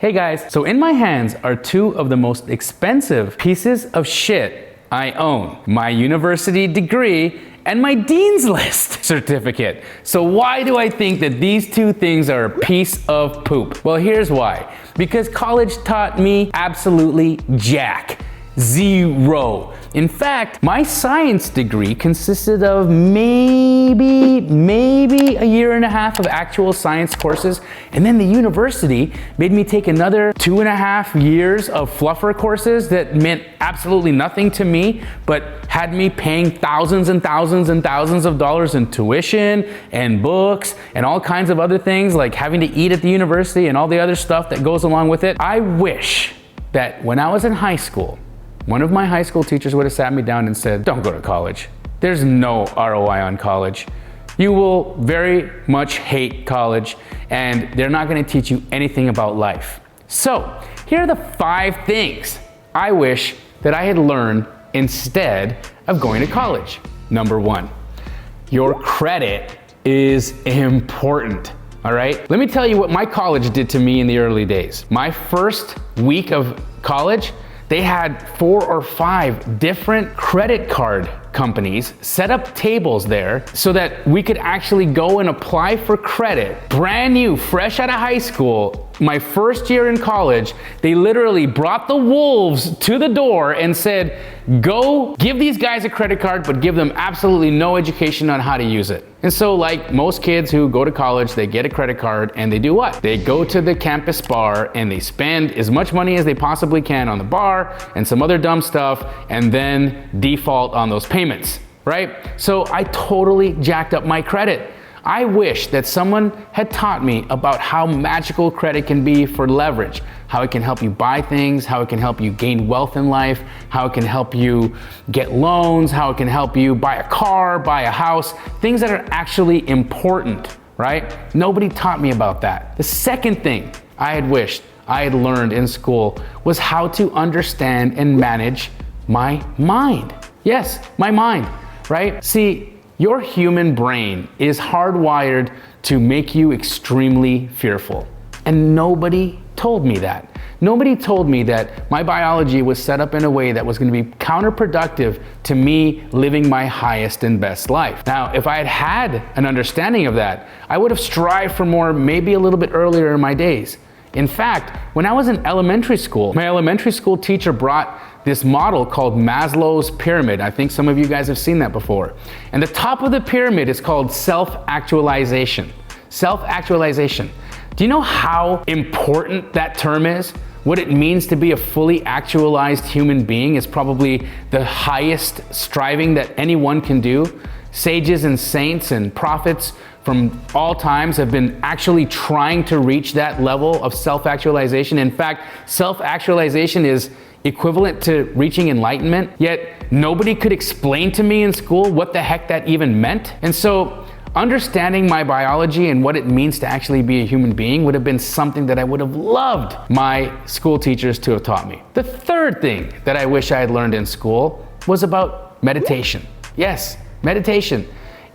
Hey guys, so in my hands are two of the most expensive pieces of shit I own. My university degree and my Dean's List certificate. So why do I think that these two things are a piece of poop? Well, here's why. Because college taught me absolutely jack. Zero. In fact, my science degree consisted of maybe a year and a half of actual science courses, and then the university made me take another 2.5 years of fluffer courses that meant absolutely nothing to me, but had me paying thousands and thousands and thousands of dollars in tuition and books and all kinds of other things, like having to eat at the university and all the other stuff that goes along with it. I wish that when I was in high school, one of my high school teachers would have sat me down and said, "Don't go to college. There's no ROI on college. You will very much hate college, and they're not going to teach you anything about life." So, here are the 5 things I wish that I had learned instead of going to college. Number 1, your credit is important. All right? Let me tell you what my college did to me in the early days. My first week of college, they had 4 or 5 different credit card companies set up tables there so that we could actually go and apply for credit. Brand new, fresh out of high school, my first year in college, they literally brought the wolves to the door and said, "Go give these guys a credit card, but give them absolutely no education on how to use it." And so, like most kids who go to college, they get a credit card and they do what? They go to the campus bar and they spend as much money as they possibly can on the bar and some other dumb stuff, and then default on those payments, right? So I totally jacked up my credit. I wish that someone had taught me about how magical credit can be for leverage, how it can help you buy things, how it can help you gain wealth in life, how it can help you get loans, how it can help you buy a car, buy a house, things that are actually important, right? Nobody taught me about that. The second thing I had wished I had learned in school was how to understand and manage my mind. Yes, my mind, right? See, your human brain is hardwired to make you extremely fearful. And nobody told me that. Nobody told me that my biology was set up in a way that was going to be counterproductive to me living my highest and best life. Now, if I had had an understanding of that, I would have strived for more maybe a little bit earlier in my days. In fact, when I was in elementary school, my elementary school teacher brought this model called Maslow's pyramid. I think some of you guys have seen that before. And the top of the pyramid is called self-actualization. Self-actualization. Do you know how important that term is? What it means to be a fully actualized human being is probably the highest striving that anyone can do. Sages and saints and prophets from all times have been actually trying to reach that level of self-actualization. In fact, self-actualization is equivalent to reaching enlightenment, yet nobody could explain to me in school what the heck that even meant. And so understanding my biology and what it means to actually be a human being would have been something that I would have loved my school teachers to have taught me. The third thing that I wish I had learned in school was about meditation. Yes, meditation.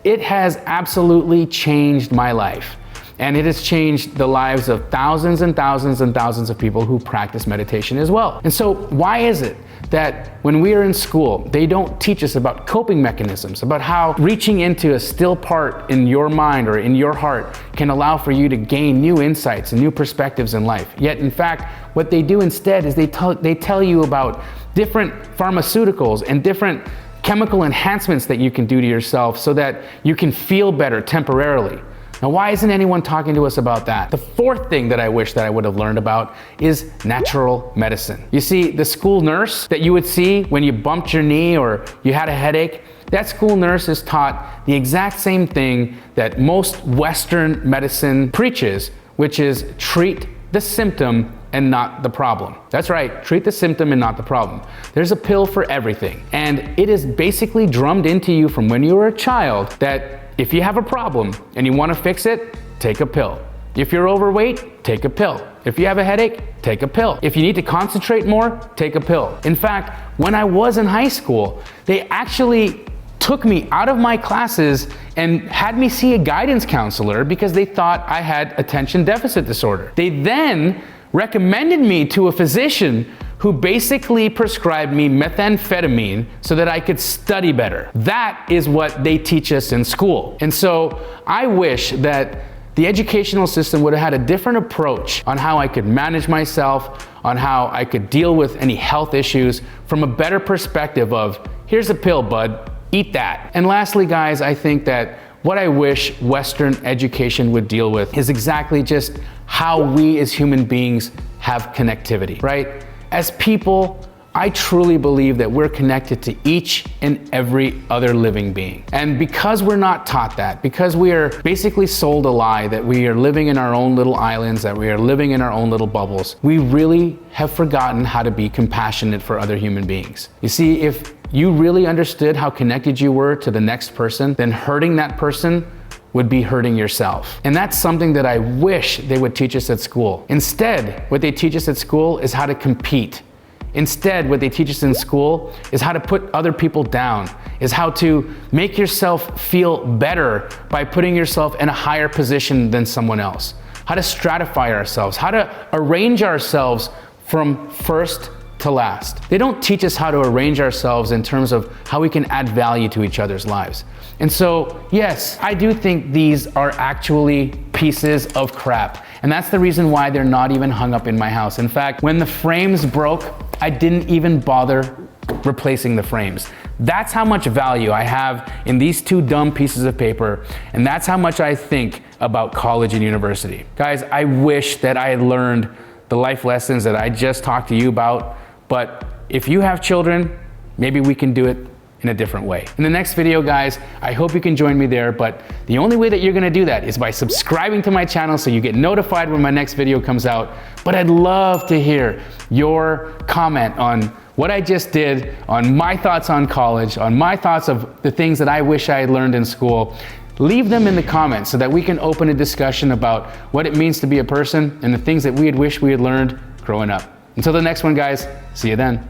It has absolutely changed my life. And it has changed the lives of thousands and thousands and thousands of people who practice meditation as well. And so why is it that when we are in school, they don't teach us about coping mechanisms, about how reaching into a still part in your mind or in your heart can allow for you to gain new insights and new perspectives in life? Yet, in fact, what they do instead is they tell you about different pharmaceuticals and different chemical enhancements that you can do to yourself so that you can feel better temporarily. Now, why isn't anyone talking to us about that? The fourth thing that I wish that I would have learned about is natural medicine. You see, the school nurse that you would see when you bumped your knee or you had a headache, that school nurse is taught the exact same thing that most Western medicine preaches, which is treat the symptom and not the problem. That's right, treat the symptom and not the problem. There's a pill for everything. And it is basically drummed into you from when you were a child that if you have a problem and you want to fix it, take a pill. If you're overweight, take a pill. If you have a headache, take a pill. If you need to concentrate more, take a pill. In fact, when I was in high school, they actually took me out of my classes and had me see a guidance counselor because they thought I had attention deficit disorder. They then recommended me to a physician who basically prescribed me methamphetamine so that I could study better. That is what they teach us in school. And so I wish that the educational system would have had a different approach on how I could manage myself, on how I could deal with any health issues from a better perspective of, here's a pill, bud, eat that. And lastly, guys, I think that what I wish Western education would deal with is exactly just how we as human beings have connectivity, right? As people, I truly believe that we're connected to each and every other living being. And because we're not taught that, because we are basically sold a lie that we are living in our own little islands, that we are living in our own little bubbles, we really have forgotten how to be compassionate for other human beings. You see, if you really understood how connected you were to the next person, then hurting that person would be hurting yourself. And that's something that I wish they would teach us at school. Instead, what they teach us at school is how to compete. Instead, what they teach us in school is how to put other people down, is how to make yourself feel better by putting yourself in a higher position than someone else, how to stratify ourselves, how to arrange ourselves from first to last. They don't teach us how to arrange ourselves in terms of how we can add value to each other's lives. And so, yes, I do think these are actually pieces of crap. And that's the reason why they're not even hung up in my house. In fact, when the frames broke, I didn't even bother replacing the frames. That's how much value I have in these two dumb pieces of paper, and that's how much I think about college and university. Guys, I wish that I had learned the life lessons that I just talked to you about, but if you have children, maybe we can do it in a different way. In the next video, guys, I hope you can join me there, but the only way that you're gonna do that is by subscribing to my channel so you get notified when my next video comes out. But I'd love to hear your comment on what I just did, on my thoughts on college, on my thoughts of the things that I wish I had learned in school. Leave them in the comments so that we can open a discussion about what it means to be a person and the things that we had wished we had learned growing up. Until the next one, guys, see you then.